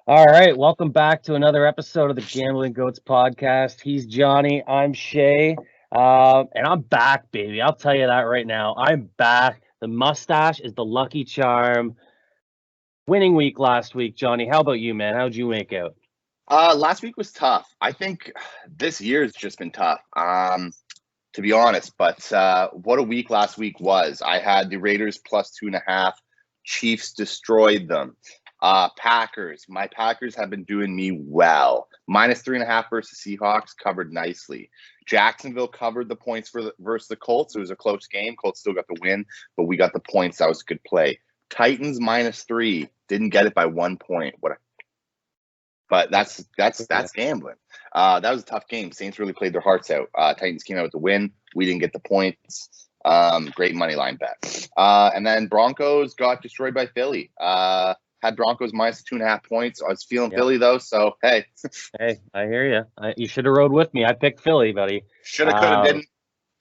All right, welcome back to another episode of the Gambling Goats podcast. He's Johnny, I'm Shea, and I'm back, baby. I'll tell you that right now. I'm back. The mustache is the lucky charm. Winning week last week, Johnny. How about you, man? How'd you make out? Last week was tough. I think this year's just been tough, to be honest. But what a week last week was. I had the Raiders plus 2.5. Chiefs destroyed them. Packers. My Packers have been doing me well. Minus 3.5 versus Seahawks covered nicely. Jacksonville covered the points versus the Colts. It was a close game. Colts still got the win, but we got the points. That was a good play. Titans -3. Didn't get it by 1 point. But that's gambling. That was a tough game. Saints really played their hearts out. Titans came out with the win. We didn't get the points. Great money line bet. And then Broncos got destroyed by Philly. Had Broncos minus 2.5 points. I was feeling Philly though, so hey. Hey, I hear you. You should have rode with me. I picked Philly, buddy. Shoulda, coulda, didn't.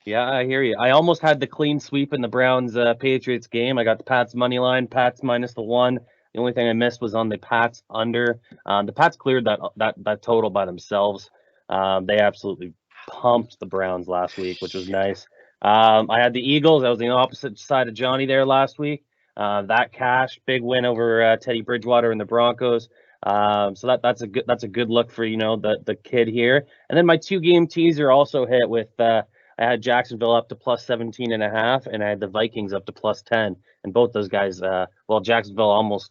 Yeah, I hear you. I almost had the clean sweep in the Browns Patriots game. I got the Pats money line, Pats minus the 1. The only thing I missed was on the Pats under. The Pats cleared that total by themselves. They absolutely pumped the Browns last week, which was nice. I had the Eagles. I was the opposite side of Johnny there last week. That cash, big win over Teddy Bridgewater and the Broncos. So that's a good look for the kid here. And then my 2-game teaser also hit with I had Jacksonville up to plus 17.5, and I had the Vikings up to plus 10. And both those guys, Jacksonville almost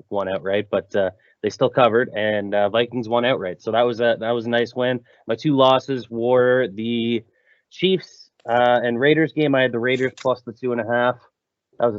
won outright, but they still covered, and Vikings won outright. So that was a nice win. My 2 losses were the Chiefs and Raiders game. I had the Raiders plus the 2.5. That was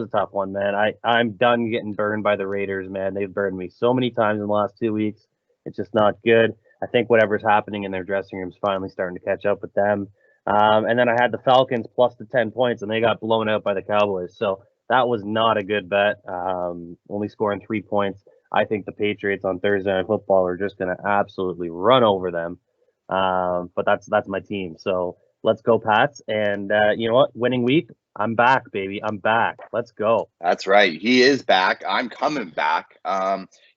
a tough one, man. I'm done getting burned by the Raiders, man. They've burned me so many times in the last 2 weeks. It's just not good. I think whatever's happening in their dressing room is finally starting to catch up with them. And then I had the Falcons plus the 10 points, and they got blown out by the Cowboys. So that was not a good bet. Only scoring 3 points. I think the Patriots on Thursday Night Football are just going to absolutely run over them. But that's my team. So let's go, Pats. And you know what? Winning week. I'm back, baby. I'm back. Let's go. That's right. He is back. I'm coming back.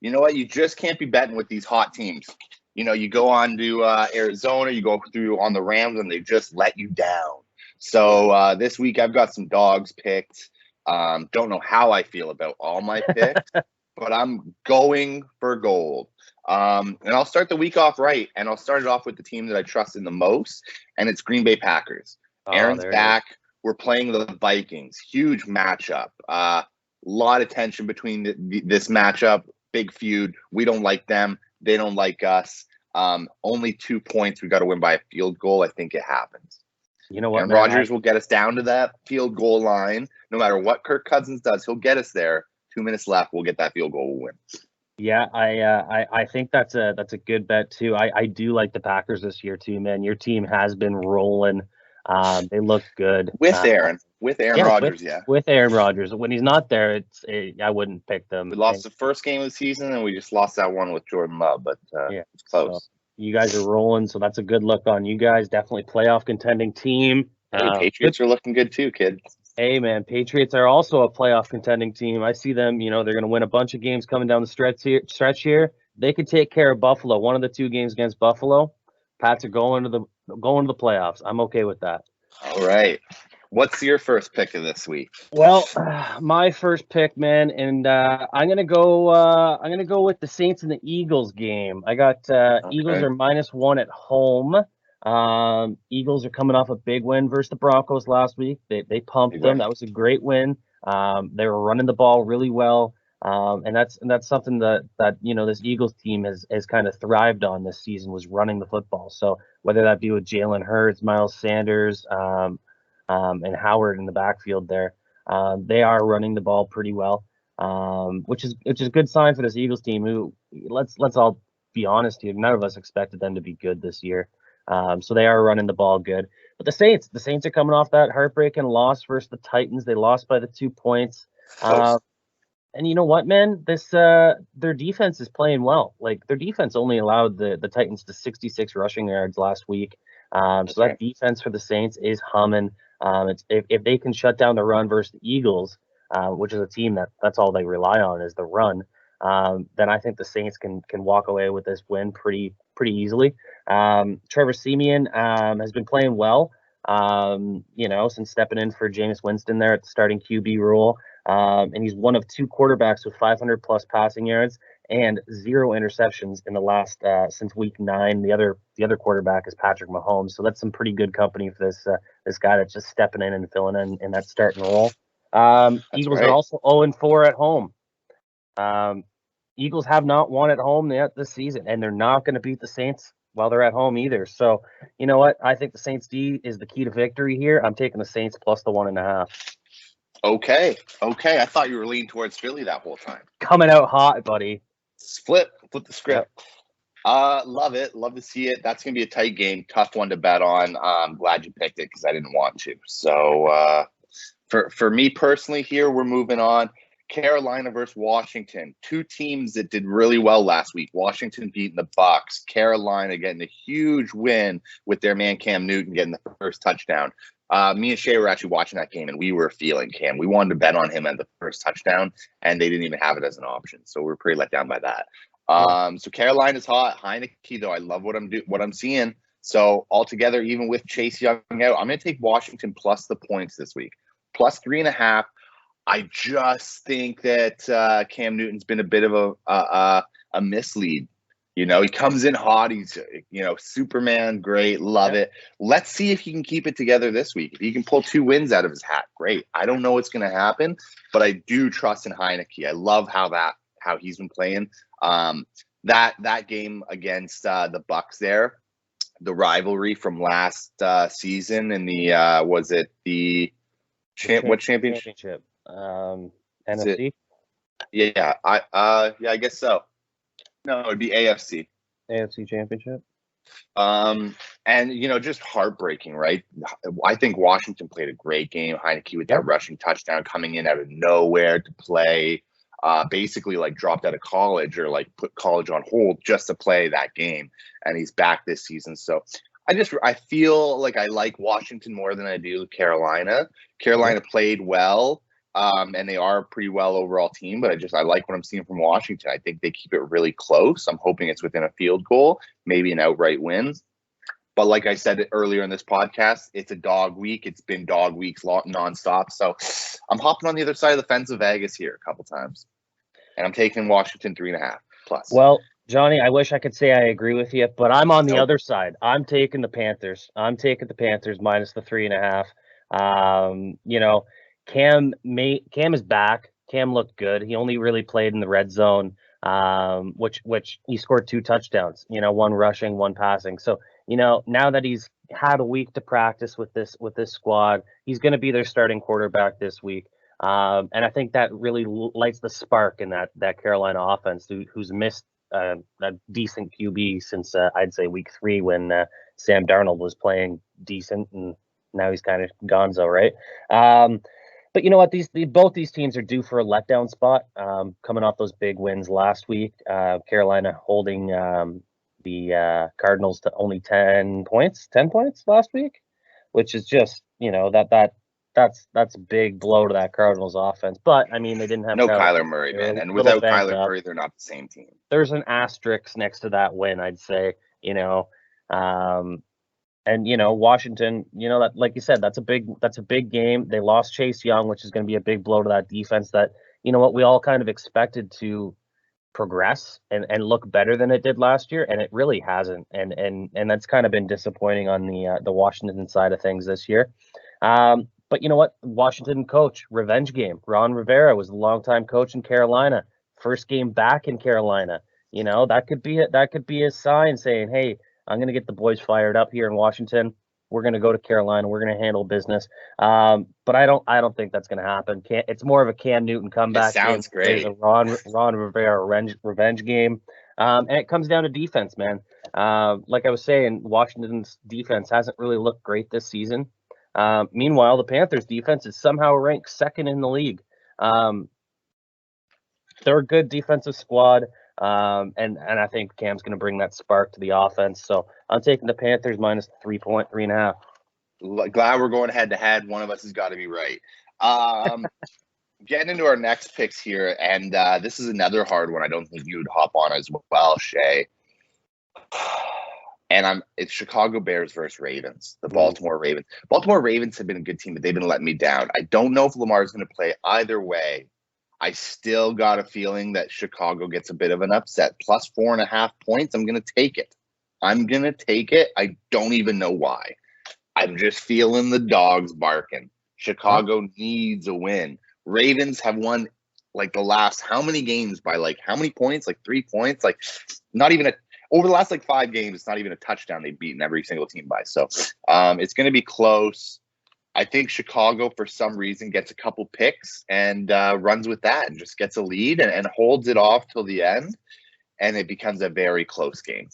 You know what? You just can't be betting with these hot teams. You go on to Arizona, you go through on the Rams, and they just let you down. So this week I've got some dogs picked. Don't know how I feel about all my picks, but I'm going for gold. And I'll start the week off right, and I'll start it off with the team that I trust in the most, and it's Green Bay Packers. Aaron's back. We're playing the Vikings. Huge matchup. Lot of tension between this matchup. Big feud. We don't like them. They don't like us. Only 2 points. We got to win by a field goal. I think it happens. You know what? And Rodgers will get us down to that field goal line. No matter what Kirk Cousins does, he'll get us there. 2 minutes left. We'll get that field goal. We'll win. Yeah, I think that's a good bet too. I do like the Packers this year too, man. Your team has been rolling. They look good with Aaron Rodgers. With Aaron Rodgers. When he's not there, I wouldn't pick them. We lost the first game of the season, and we just lost that one with Jordan Love, but it's close. So you guys are rolling, so that's a good look on you guys. Definitely playoff contending team. Hey, Patriots are looking good too, kid. Hey, man, Patriots are also a playoff contending team. I see them. They're going to win a bunch of games coming down the stretch here. They could take care of Buffalo. One of the 2 games against Buffalo. Pats are going to the playoffs. I'm okay with that. All right. What's your first pick of this week? Well, my first pick, man, and I'm gonna go with the Saints and the Eagles game. I got Eagles are -1 at home. Eagles are coming off a big win versus the Broncos last week. They pumped them. That was a great win. They were running the ball really well. And that's something that this Eagles team has kind of thrived on this season, was running the football. So whether that be with Jalen Hurts, Miles Sanders, and Howard in the backfield there, they are running the ball pretty well, which is a good sign for this Eagles team. Who let's all be honest here, none of us expected them to be good this year. So they are running the ball good. But the Saints are coming off that heartbreaking loss versus the Titans. They lost by the 2 points. And you know what, man? Their defense is playing well. Like, their defense only allowed the Titans to 66 rushing yards last week. That defense for the Saints is humming. If they can shut down the run versus the Eagles, which is a team that's all they rely on is the run, then I think the Saints can walk away with this win pretty easily. Trevor Siemian has been playing well, since stepping in for Jameis Winston there at the starting QB role. And he's one of two quarterbacks with 500 plus passing yards and 0 interceptions in the last since week 9. The other quarterback is Patrick Mahomes, so that's some pretty good company for this guy that's just stepping in and filling in that starting role. Eagles right. are also 0-4 at home. Eagles have not won at home yet this season, and they're not going to beat the Saints while they're at home either. So, you know what? I think the Saints D is the key to victory here. I'm taking the Saints plus the 1.5. Okay. I thought you were leaning towards Philly that whole time. Coming out hot, buddy. Flip the script. Yep. Love it. Love to see it. That's going to be a tight game. Tough one to bet on. I'm glad you picked it because I didn't want to. So for me personally here, we're moving on. Carolina versus Washington. Two teams that did really well last week. Washington beating the Bucs. Carolina getting a huge win with their man Cam Newton getting the first touchdown. Me and Shea were actually watching that game, and we were feeling Cam. We wanted to bet on him at the first touchdown, and they didn't even have it as an option. So we were pretty let down by that. So Carolina's hot. Heineke, though, I love what I'm seeing. So altogether, even with Chase Young out, I'm going to take Washington plus the points this week, plus 3.5. I just think that Cam Newton's been a bit of a mislead. He comes in hot. He's, Superman, great, love it. Let's see if he can keep it together this week. If he can pull 2 wins out of his hat, great. I don't know what's going to happen, but I do trust in Heineke. I love how he's been playing. That game against the Bucs there, the rivalry from last season, and was it the what championship? NFC. Yeah, I guess so. No, it'd be AFC. AFC Championship. And just heartbreaking, right? I think Washington played a great game. Heineke with that rushing touchdown coming in out of nowhere to play. Basically like dropped out of college or like put college on hold just to play that game, and he's back this season. So I feel like I like Washington more than I do Carolina. Carolina played well, and they are a pretty well overall team, but I like what I'm seeing from Washington. I think they keep it really close. I'm hoping it's within a field goal, maybe an outright win. But like I said earlier in this podcast, it's a dog week. It's been dog weeks nonstop. So I'm hopping on the other side of the fence of Vegas here a couple times. And I'm taking Washington 3.5 plus. Well, Johnny, I wish I could say I agree with you, but I'm on the other side. I'm taking the Panthers. I'm taking the Panthers minus the 3.5. Cam is back. Cam looked good. He only really played in the red zone, which he scored 2 touchdowns. 1 rushing, 1 passing. So now that he's had a week to practice with this squad, he's going to be their starting quarterback this week. And I think that really lights the spark in that Carolina offense, who's missed a decent QB since I'd say week 3 when Sam Darnold was playing decent, and now he's kind of gonzo, right? But you know what? Both these teams are due for a letdown spot, coming off those big wins last week. Carolina holding the Cardinals to only 10 points last week, which is just that's a big blow to that Cardinals offense. But I mean, they didn't have Kyler Murray, man, and without Kyler Murray, they're not the same team. There's an asterisk next to that win, I'd say. And Washington, that, like you said, that's a big game. They lost Chase Young, which is going to be a big blow to that defense that, we all kind of expected to progress and look better than it did last year, and it really hasn't. And that's kind of been disappointing on the Washington side of things this year. But you know what? Washington coach, revenge game. Ron Rivera was a longtime coach in Carolina. First game back in Carolina. That could be a sign saying, hey, I'm going to get the boys fired up here in Washington. We're going to go to Carolina. We're going to handle business. But I don't think that's going to happen. It's more of a Cam Newton comeback. It sounds great. It's a Ron Rivera revenge game. And it comes down to defense, man. Like I was saying, Washington's defense hasn't really looked great this season. Meanwhile, the Panthers defense is somehow ranked 2nd in the league. They're a good defensive squad. And I think Cam's going to bring that spark to the offense. So I'm taking the Panthers minus 3.5. Glad we're going head to head. One of us has got to be right. getting into our next picks here, and this is another hard one. I don't think you would hop on as well, Shea. And it's Chicago Bears versus Ravens, the Baltimore Ravens. Baltimore Ravens have been a good team, but they've been letting me down. I don't know if Lamar's going to play either way. I still got a feeling that Chicago gets a bit of an upset. Plus 4.5 points. I'm going to take it. I don't even know why. I'm just feeling the dogs barking. Chicago needs a win. Ravens have won like the last how many games by like how many points? Like 3 points? Like not even over the last like 5 games, it's not even a touchdown they've beaten every single team by. So it's going to be close. I think Chicago, for some reason, gets a couple picks and runs with that and just gets a lead and holds it off till the end. And it becomes a very close game.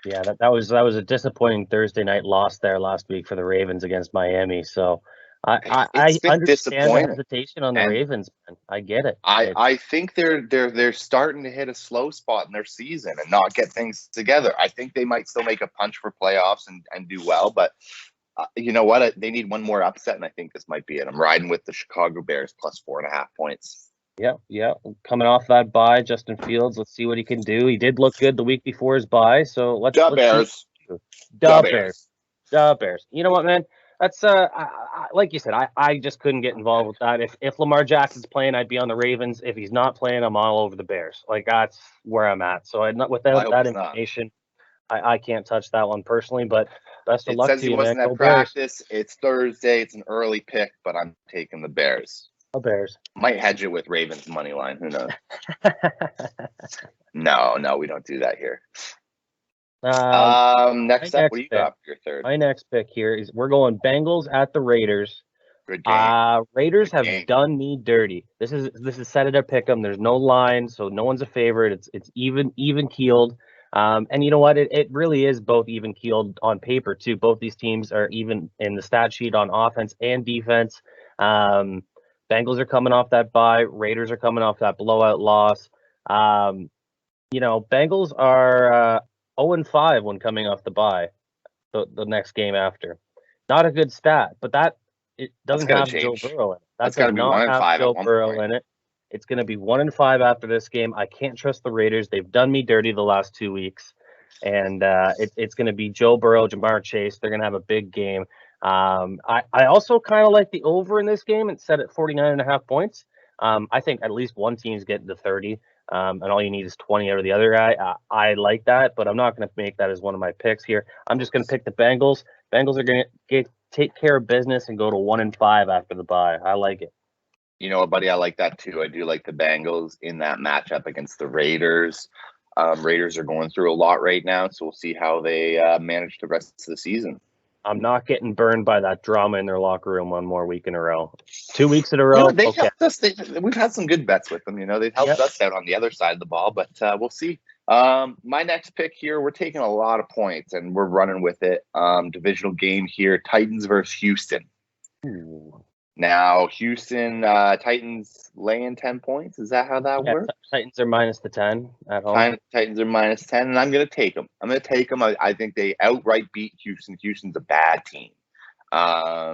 Yeah, that was a disappointing Thursday night loss there last week for the Ravens against Miami. So I understand the hesitation on the Ravens, man. I get it. I think they're starting to hit a slow spot in their season and not get things together. I think they might still make a punch for playoffs and do well, but you know what? They need one more upset, and I think this might be it. I'm riding with the Chicago Bears plus 4.5 points. Yeah. Coming off that bye, Justin Fields. Let's see what he can do. He did look good the week before his bye, so let's Bears. The Bears. You know what, man? That's like you said, I just couldn't get involved with that. If Lamar Jackson's playing, I'd be on the Ravens. If he's not playing, I'm all over the Bears. Like that's where I'm at. So without that information, I can't touch that one personally. But best of luck to you, man. It says he wasn't at practice. It's Thursday. It's an early pick, but I'm taking the Bears. The Bears. Might hedge it with Ravens money line. Who knows? No, we don't do that here. Next up, what do you got for your third? My next pick here is we're going Bengals at the Raiders. Good game. Raiders have done me dirty. This is set at a pick 'em. There's no line, so no one's a favorite. It's even keeled. And you know what? It really is both even keeled on paper too. Both these teams are even in the stat sheet on offense and defense. Bengals are coming off that bye. Raiders are coming off that blowout loss. Bengals are 0-5 when coming off the bye, the next game after. Not a good stat, but it doesn't have Joe Burrow in it. That's got to be 1-5 Joe Burrow in it. It's going to be 1-5 after this game. I can't trust the Raiders. They've done me dirty the last 2 weeks, and it's going to be Joe Burrow, Jamar Chase. They're going to have a big game. I also kind of like the over in this game. It's set at 49.5 points. I think at least one team's getting to 30. And all you need is 20 out of the other guy. I like that, but I'm not going to make that as one of my picks here. I'm just going to pick the Bengals. Bengals are going to take care of business and go to 1-5 after the bye. I like it. You know what, buddy? I like that too. I do like the Bengals in that matchup against the Raiders. Raiders are going through a lot right now, so we'll see how they manage the rest of the season. I'm not getting burned by that drama in their locker room one more week in a row. 2 weeks in a row. They've helped us. We've had some good bets with them. They've helped us out on the other side of the ball, but we'll see. My next pick here, we're taking a lot of points and we're running with it. Divisional game here, Titans versus Houston. Ooh. Now, Houston, Titans laying 10 points. Is that how that works? Titans are minus the 10 at home. Titans are minus 10, and I'm going to take them. I think they outright beat Houston. Houston's a bad team. Now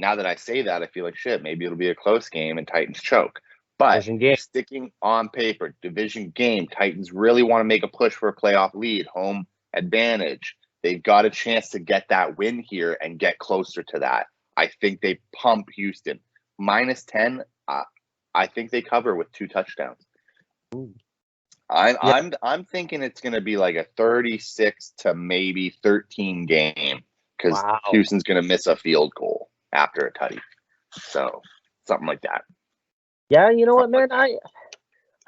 that I say that, I feel like, shit, maybe it'll be a close game and Titans choke. But sticking on paper, division game, Titans really want to make a push for a playoff lead, home advantage. They've got a chance to get that win here and get closer to that. I think they pump Houston. Minus 10, I think they cover with 2 touchdowns. Ooh. I'm thinking it's going to be like a 36 to maybe 13 game because Houston's going to miss a field goal after a tutty. So something like that. Yeah, you know what, man? I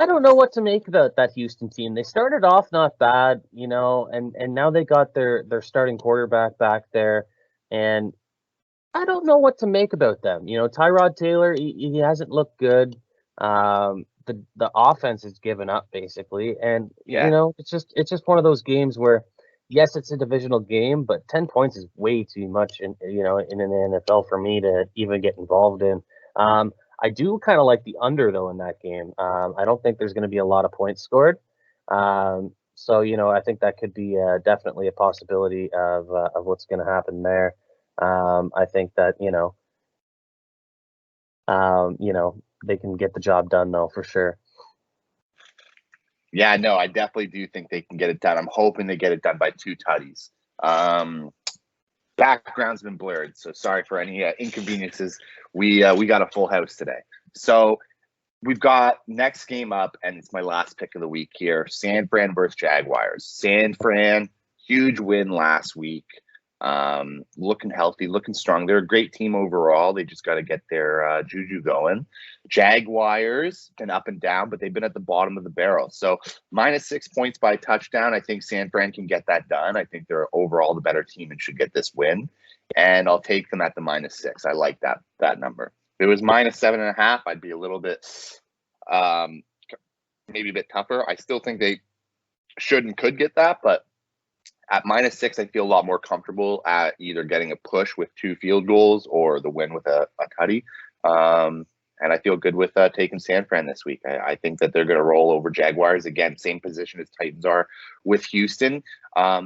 don't know what to make about that Houston team. They started off not bad, and now they got their starting quarterback back there, and I don't know what to make about them. Tyrod Taylor, he hasn't looked good. The offense has given up basically, and it's just one of those games where, yes, it's a divisional game, but 10 points is way too much in an NFL for me to even get involved in. I do kind of like the under though in that game. I don't think there's going to be a lot of points scored. So I think that could be definitely a possibility of what's going to happen there. I think that They can get the job done though for sure. Yeah, no, I definitely do think they can get it done. I'm hoping they get it done by 2 tutties. Background's been blurred, so sorry for any inconveniences. We got a full house today. So we've got next game up, and it's my last pick of the week here. San Fran versus Jaguars. San Fran, huge win last week. Looking healthy, looking strong. They're a great team overall. They just got to get their juju going. Jaguars been up and down, but they've been at the bottom of the barrel. So -6 points by touchdown. I think San Fran can get that done. I think they're overall the better team and should get this win. And I'll take them at the -6. I like that number. If it was -7.5, I'd be a little bit, maybe a bit tougher. I still think they should and could get that, but at -6, I feel a lot more comfortable at either getting a push with 2 field goals or the win with a tutty. And I feel good with taking San Fran this week. I think that they're going to roll over Jaguars. Again, same position as Titans are with Houston.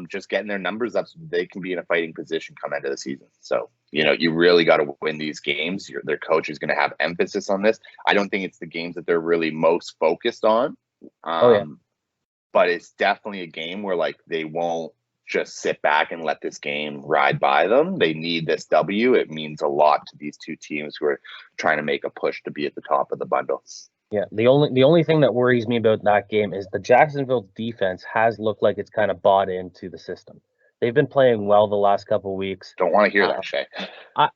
Just getting their numbers up so they can be in a fighting position come end of the season. So, you really got to win these games. Their coach is going to have emphasis on this. I don't think it's the games that they're really most focused on. But it's definitely a game where they won't just sit back and let this game ride by them. They need this W. It means a lot to these two teams who are trying to make a push to be at the top of the bundle. Yeah, the only thing that worries me about that game is the Jacksonville defense has looked like it's kind of bought into the system. They've been playing well the last couple of weeks. Don't want to hear that, Shea. I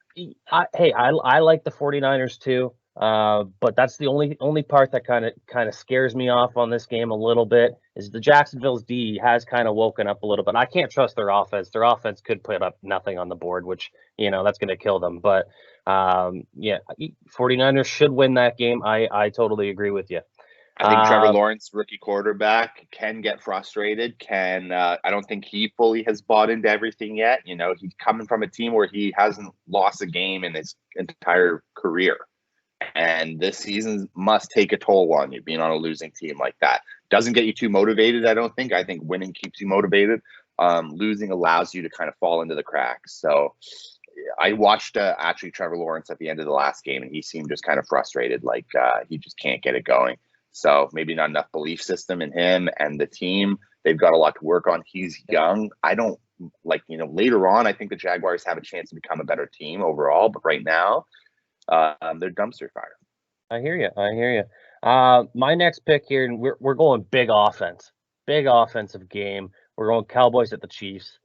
like the 49ers too. But that's the only part that kind of scares me off on this game a little bit is the Jacksonville's D has kind of woken up a little bit. I can't trust their offense. Their offense could put up nothing on the board, which, that's going to kill them. But 49ers should win that game. I totally agree with you. I think Trevor Lawrence, rookie quarterback, can get frustrated. I don't think he fully has bought into everything yet. He's coming from a team where he hasn't lost a game in his entire career. And this season must take a toll on you, being on a losing team like that. Doesn't get you too motivated, I don't think. I think winning keeps you motivated. Losing allows you to kind of fall into the cracks. So I watched actually Trevor Lawrence at the end of the last game, and he seemed just kind of frustrated, like he just can't get it going. So maybe not enough belief system in him and the team. They've got a lot to work on. He's young. I don't later on, I think the Jaguars have a chance to become a better team overall. But right now, they're dumpster fire. I hear you. My next pick here, and we're going big offensive game. We're going Cowboys at the Chiefs.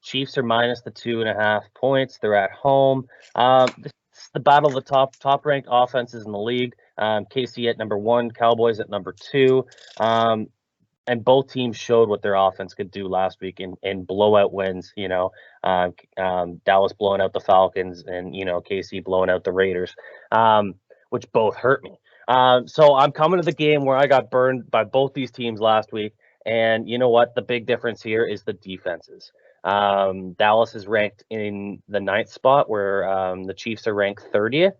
Chiefs are minus the 2.5 points. They're at home. This is the battle of the top ranked offenses in the league. KC at number 1, Cowboys at number 2. And both teams showed what their offense could do last week in blowout wins. Dallas blowing out the Falcons and KC blowing out the Raiders, which both hurt me. So I'm coming to the game where I got burned by both these teams last week, and you know what? The big difference here is the defenses. Dallas is ranked in the 9th spot, where the Chiefs are ranked 30th.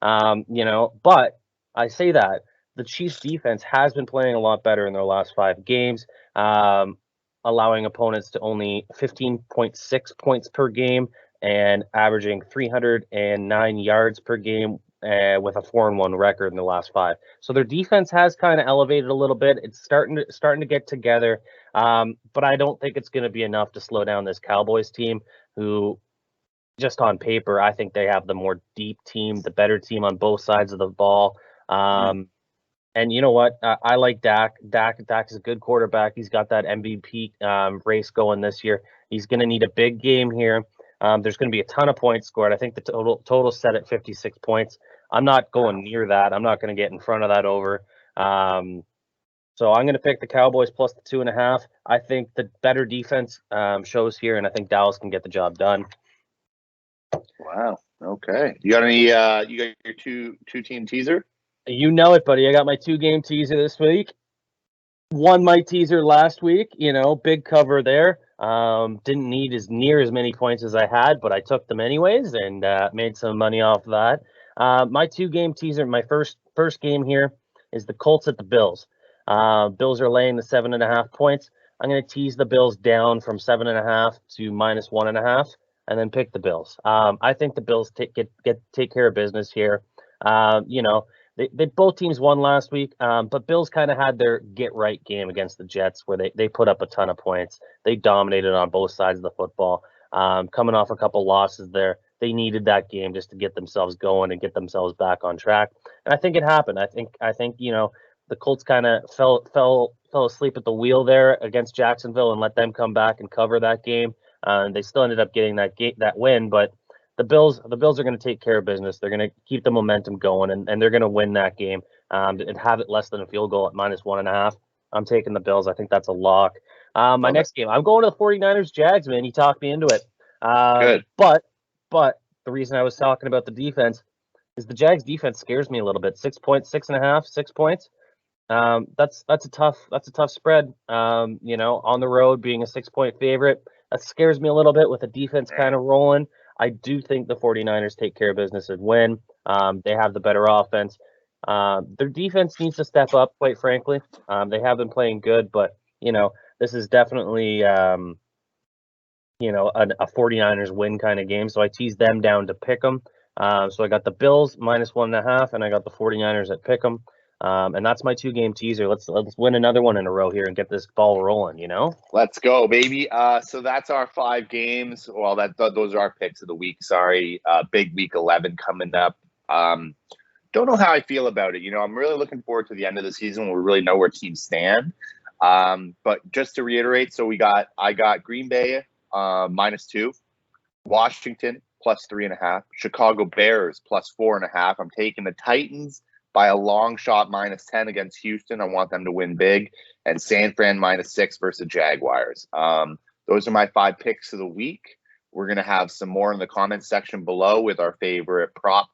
But I say that the Chiefs defense has been playing a lot better in their last 5 games, allowing opponents to only 15.6 points per game and averaging 309 yards per game with a 4-1 record in the last 5. So their defense has kind of elevated a little bit. It's starting to get together, but I don't think it's going to be enough to slow down this Cowboys team, who just on paper, I think they have the more deep team, the better team on both sides of the ball. And you know what? I like Dak. Dak is a good quarterback. He's got that MVP race going this year. He's going to need a big game here. There's going to be a ton of points scored. I think the total set at 56 points. I'm not going near that. I'm not going to get in front of that over. So I'm going to pick the Cowboys plus the 2.5. I think the better defense shows here, and I think Dallas can get the job done. Wow. Okay. You got any? You got your two team teaser? You know it, buddy. I got my 2-game teaser this week. Won my teaser last week. Big cover there. Didn't need near as many points as I had, but I took them anyways and made some money off of that. My 2-game teaser, my first game here is the Colts at the Bills. Bills are laying the 7.5 points. I'm going to tease the Bills down from 7.5 to -1.5, and then pick the Bills. I think the Bills take care of business here. You know, they both teams won last week, but Bills kind of had their get right game against the Jets where they put up a ton of points. They dominated on both sides of the football. Coming off a couple losses there, they needed that game just to get themselves going and get themselves back on track. And I think it happened. I think you know, the Colts kind of fell asleep at the wheel there against Jacksonville and let them come back and cover that game. And they still ended up getting that win, but the Bills are going to take care of business. They're going to keep the momentum going, and they're going to win that game and have it less than a field goal at -1.5. I'm taking the Bills. I think that's a lock. My next game, I'm going to the 49ers Jags, man. You talked me into it. Good. But the reason I was talking about the defense is the Jags defense scares me a little bit. 6 points, 6.5, 6 points. That's a tough spread. You know, on the road being a 6-point favorite, that scares me a little bit with the defense kind of rolling. I do think the 49ers take care of business and win. They have the better offense. Their defense needs to step up, quite frankly. They have been playing good, but, you know, this is definitely, you know, a 49ers win kind of game. So I teased them down to pick them. So I got the Bills -1.5, and I got the 49ers at pick them. And that's my 2-game teaser. Let's win another one in a row here and get this ball rolling, you know? Let's go, baby. So that's our 5 games. Well, those are our picks of the week. Sorry. Big week 11 coming up. Don't know how I feel about it. You know, I'm really looking forward to the end of the season when we really know where teams stand. But just to reiterate, so I got Green Bay -2, Washington +3.5, Chicago Bears +4.5. I'm taking the Titans by a long shot -10 against Houston. I want them to win big. And San Fran -6 versus Jaguars. Those are my 5 picks of the week. We're going to have some more in the comments section below with our favorite props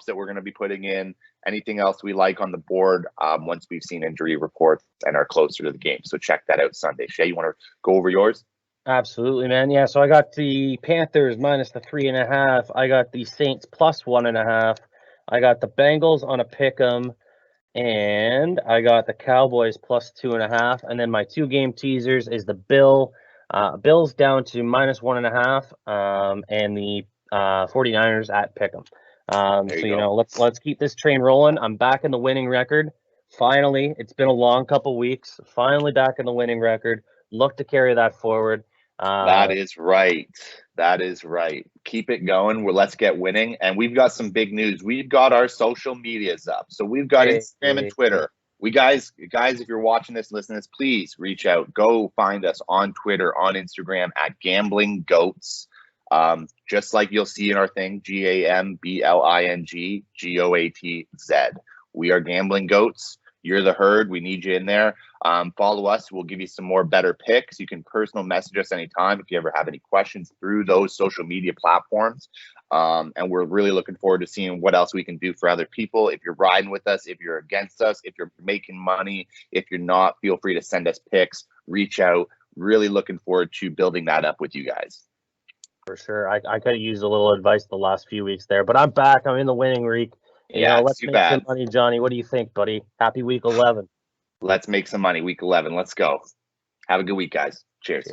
that we're going to be putting in. Anything else we like on the board once we've seen injury reports and are closer to the game. So check that out Sunday. Shea, you want to go over yours? Absolutely, man. Yeah, so I got the Panthers -3.5. I got the Saints +1.5. I got the Bengals on a pick 'em, and I got the Cowboys +2.5. And then my 2-game teasers is the Bills down to -1.5, and the 49ers at pick 'em. So you know, let's keep this train rolling. I'm back in the winning record. Finally, it's been a long couple weeks. Finally back in the winning record. Look to carry that forward. That is right. That is right. Keep it going. Let's get winning. And we've got some big news. We've got our social medias up. So we've got Instagram and Twitter. Guys, if you're watching this, listening to this, please reach out. Go find us on Twitter, on Instagram at Gambling Goatz. Just like you'll see in our thing, GAMBLING GOATZ. We are Gambling Goatz. You're the herd. We need you in there. Follow us. We'll give you some more better picks. You can personal message us anytime if you ever have any questions through those social media platforms. And we're really looking forward to seeing what else we can do for other people. If you're riding with us, if you're against us, if you're making money, if you're not, feel free to send us picks, reach out. Really looking forward to building that up with you guys. For sure. I could have used a little advice the last few weeks there, but I'm back. I'm in the winning week. Yeah, let's make some money, Johnny. What do you think, buddy? Happy week 11. Let's make some money. Week 11. Let's go. Have a good week, guys. Cheers.